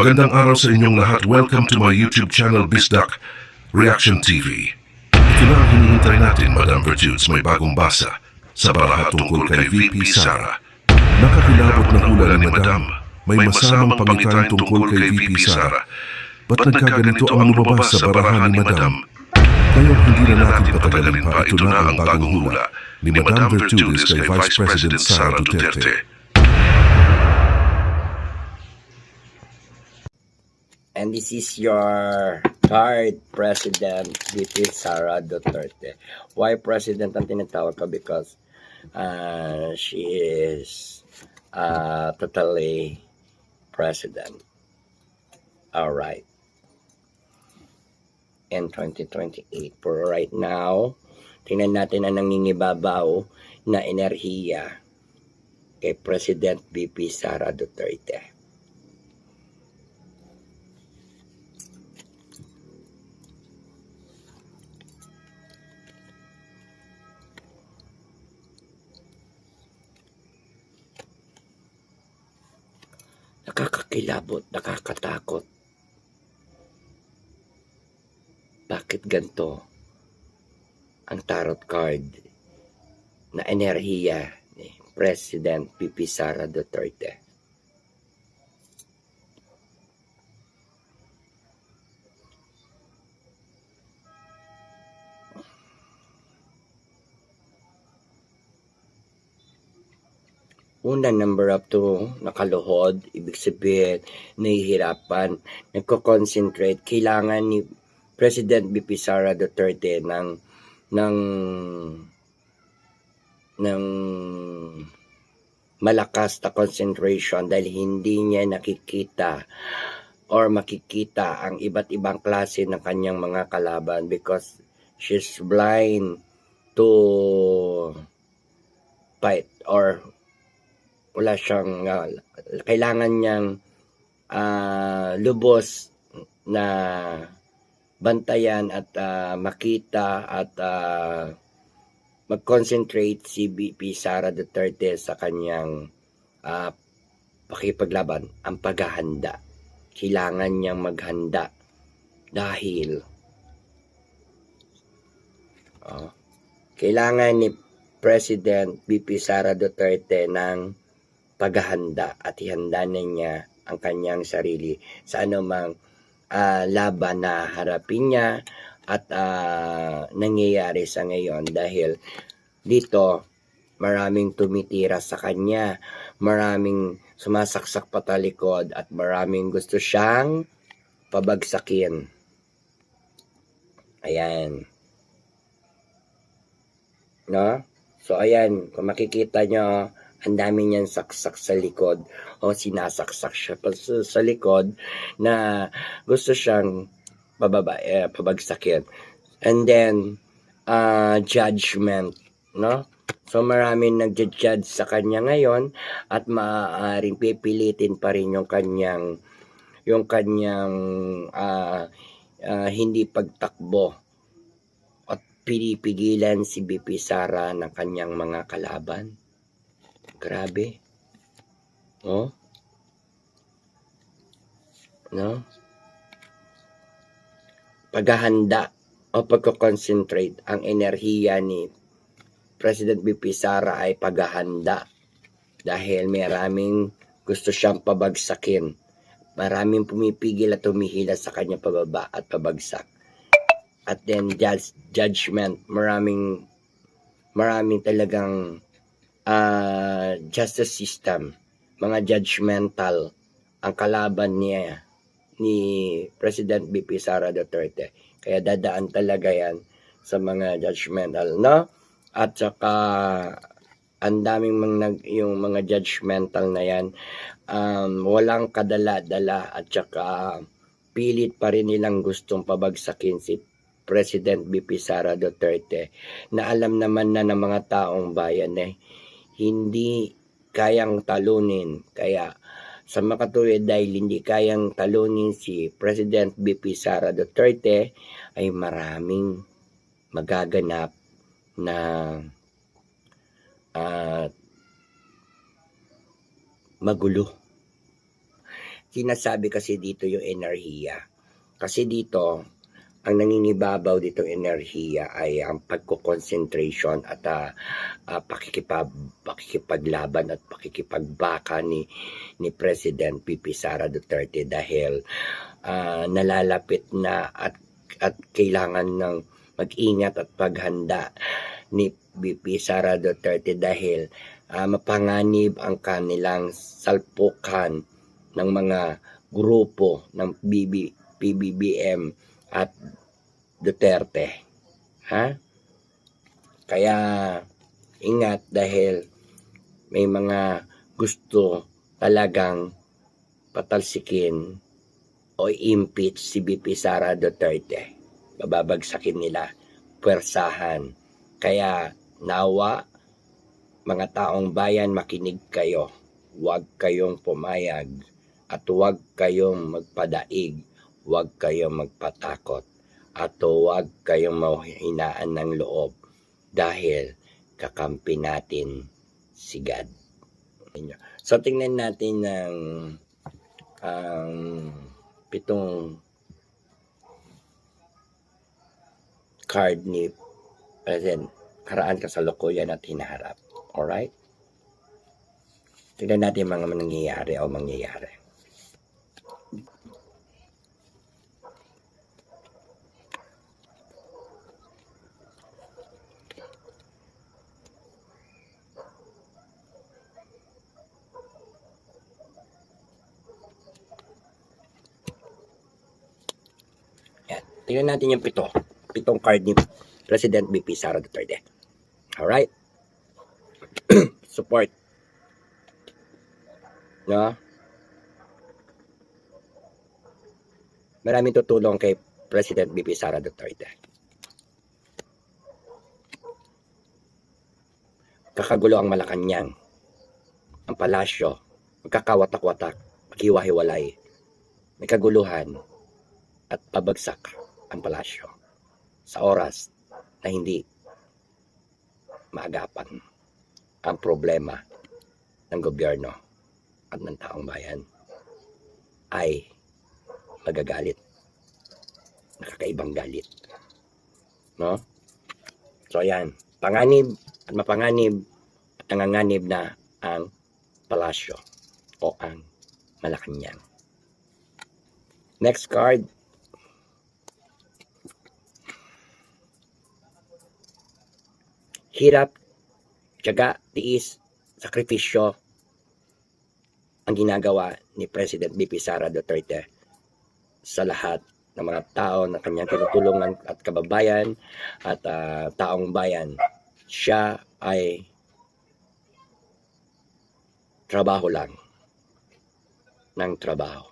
Magandang araw sa inyong lahat. Welcome to my YouTube channel, Bisdak Reaction TV. Ito na ang hinihintay natin, Madam Virtudes, may bagong basa sa baraha tungkol kay VP Sara. Nakakilabot ng hula ni Madam. May masamang pangitan tungkol kay VP Sara. Ba't nagkaganito ang lumabas sa baraha ni Madam? Ngayon hindi na natin patagalin pa, ito na ang bagong hula ni Madam Virtudes kay Vice President Sara Duterte. And this is your third President, VP Sara Duterte. Why President ang tinatawag ko? Because she is totally President. Alright. In 2028. For right now, tingnan natin ang nangingibabaw na enerhiya kay President VP Sara Duterte. Nakakakilabot, nakakatakot. Bakit ganito ang tarot card na enerhiya ni President VP Sara Duterte? Una, number up to nakaluhod, ibig sabihin, nahihirapan, nagko-concentrate. Kailangan ni President VP Sara Duterte ng malakas na concentration dahil hindi niya nakikita or makikita ang iba't ibang klase ng kanyang mga kalaban because she's blind to fight or wala siyang kailangan niyang lubos na bantayan at makita at mag-concentrate si VP Sara Duterte sa kanyang pakipaglaban, ang paghahanda. Kailangan niyang maghanda dahil kailangan ni President VP Sara Duterte ng paghahanda at ihanda na niya ang kanyang sarili sa anumang laban na harapin niya at nangyayari sa ngayon dahil dito maraming tumitira sa kanya, maraming sumasaksak patalikod at maraming gusto siyang pabagsakin. Ayan. No? So ayan, kung makikita nyo, ang dami niyang saksak sa likod o sinasaksak siya sa likod na gusto siyang pabagsakin. And then, judgment, no? So, maraming nagja-judge sa kanya ngayon at maaaring pipilitin pa rin yung kanyang hindi pagtakbo at pinipigilan si VP Sara ng kanyang mga kalaban. Grabe. Oh. No? Paghahanda o pagko-concentrate ang enerhiya ni President VP Sara ay paghahanda dahil maraming gusto siyang pabagsakin. Maraming pumipigil at tumihila sa kanya pababa at pabagsak. At then judgment, maraming talagang justice system, mga judgmental ang kalaban niya ni President VP Sara Duterte. Kaya dadaan talaga yan sa mga judgmental, no? At saka ang daming yung mga judgmental na yan, walang kadala-dala at saka pilit pa rin nilang gustong pabagsakin si President VP Sara Duterte na alam naman na ng mga taong bayan hindi kayang talunin. Kaya sa makatuwid dahil hindi kayang talunin si President VP Sara Duterte ay maraming magaganap na magulo. sinasabi kasi dito yung enerhiya. Kasi dito, ang nangingibabaw ditong enerhiya ay ang pagko-concentration at pakikipaglaban at pakikipagbaka ni President PP Sara Duterte dahil nalalapit na at kailangan ng mag-ingat at paghanda ni BP Sara Duterte dahil mapanganib ang kanilang salpukan ng mga grupo ng PBBM at Duterte. Kaya ingat dahil may mga gusto talagang patalsikin o impeach si BP Sara Duterte. Bababagsakin nila, pwersahan. Kaya nawa, mga taong bayan, makinig kayo. Huwag kayong pumayag at huwag kayong magpadaig. Huwag kayong magpatakot at huwag kayong mahinaan ng loob dahil kakampi natin si God. So tingnan natin ng pitong card ni President karaan kasalukuyan at hinaharap. Alright? Tingnan natin mga nangyayari o mangyayari. Tingnan natin yung pitong card ni President BP Sara Duterte. Alright? Support. No? Maraming tutulong kay President BP Sara Duterte. Kakagulo ang Malacanang. Ang palasyo. Magkakawatak-watak. Maghiwa-hiwalay. May kaguluhan. At pabagsak ang palasyo sa oras na hindi maagapan ang problema ng gobyerno at ng taong bayan ay magagalit, nakakaibang galit, no? So ayan, panganib at mapanganib at nanganganib na ang palasyo o ang Malacanang. Next card. Hirap, tiyaga, tiis, sakripisyo ang ginagawa ni President BP Sara Duterte sa lahat ng mga tao na kanyang tinutulungan at kababayan at taong bayan. Siya ay trabaho lang ng trabaho.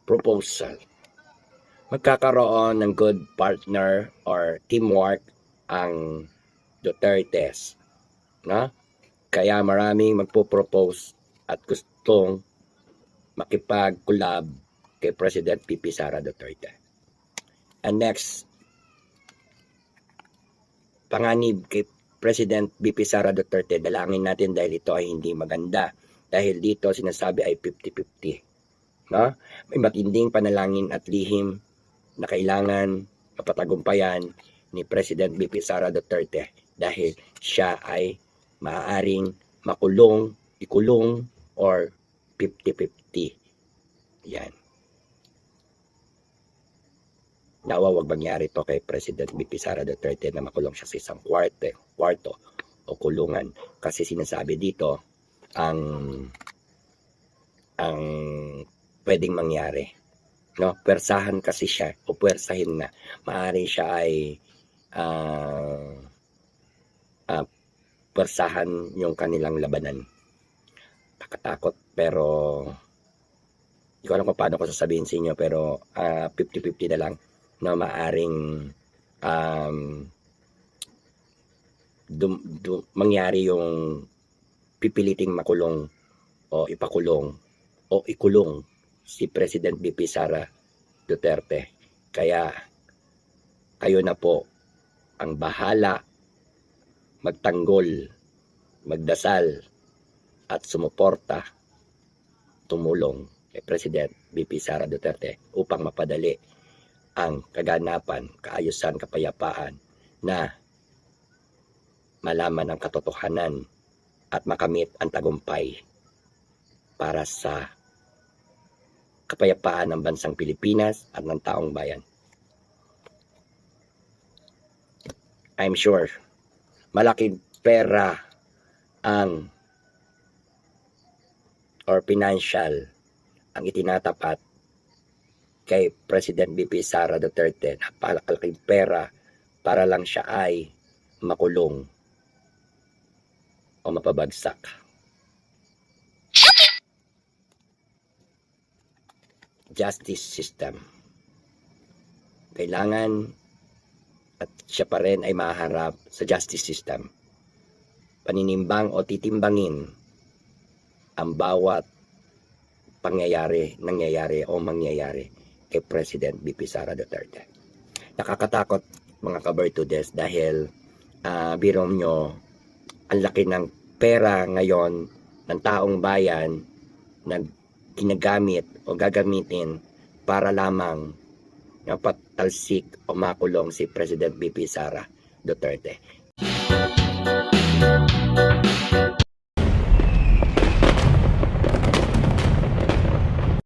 Proposal. Magkakaroon ng good partner or teamwork ang Dutertes, no? Kaya maraming magpo-propose at gustong makipag-collab kay President PP Sara Duterte. And next, panganib kay President BP Sara Duterte, dalangin natin dahil ito ay hindi maganda. Dahil dito sinasabi ay 50-50. No? May matinding panalangin at lihim na kailangan mapatagumpayan ni President BP Sara Duterte dahil siya ay maaaring makulong, ikulong, or 50-50. Yan. Nawa wag mangyari to kay President BP Sara Duterte na makulong siya sa isang kwarto o kulungan. Kasi sinasabi dito ang pwedeng mangyari. No, pwersahan kasi siya o pwersahin na. Maaari siya ay pwersahan yung kanilang labanan. Nakatakot pero hindi ko alam kung paano ko sasabihin sa inyo pero 50-50 na lang na maaring mangyari yung pipiliting makulong o ipakulong o ikulong si President BP Sara Duterte. Kaya kayo na po ang bahala magtanggol, magdasal at sumuporta tumulong kay President BP Sara Duterte upang mapadali ang kaganapan, kaayusan, kapayapaan na malaman ang katotohanan at makamit ang tagumpay para sa kapayapaan ng bansang Pilipinas at ng taong bayan. I'm sure malaking pera ang or financial ang itinatapat kay President BP Sara Duterte. Napakalaking pera para lang siya ay makulong o mapabagsak. Justice system. Kailangan at siya pa rin ay maharap sa justice system. Paninimbang o titimbangin ang bawat nangyayari o mangyayari kay President BP Sara Duterte. Nakakatakot mga kabartudes dahil biro nyo, ang laki ng pera ngayon ng taong bayan na ginagamit o gagamitin para lamang patalsik o makulong si President BP Sara Duterte.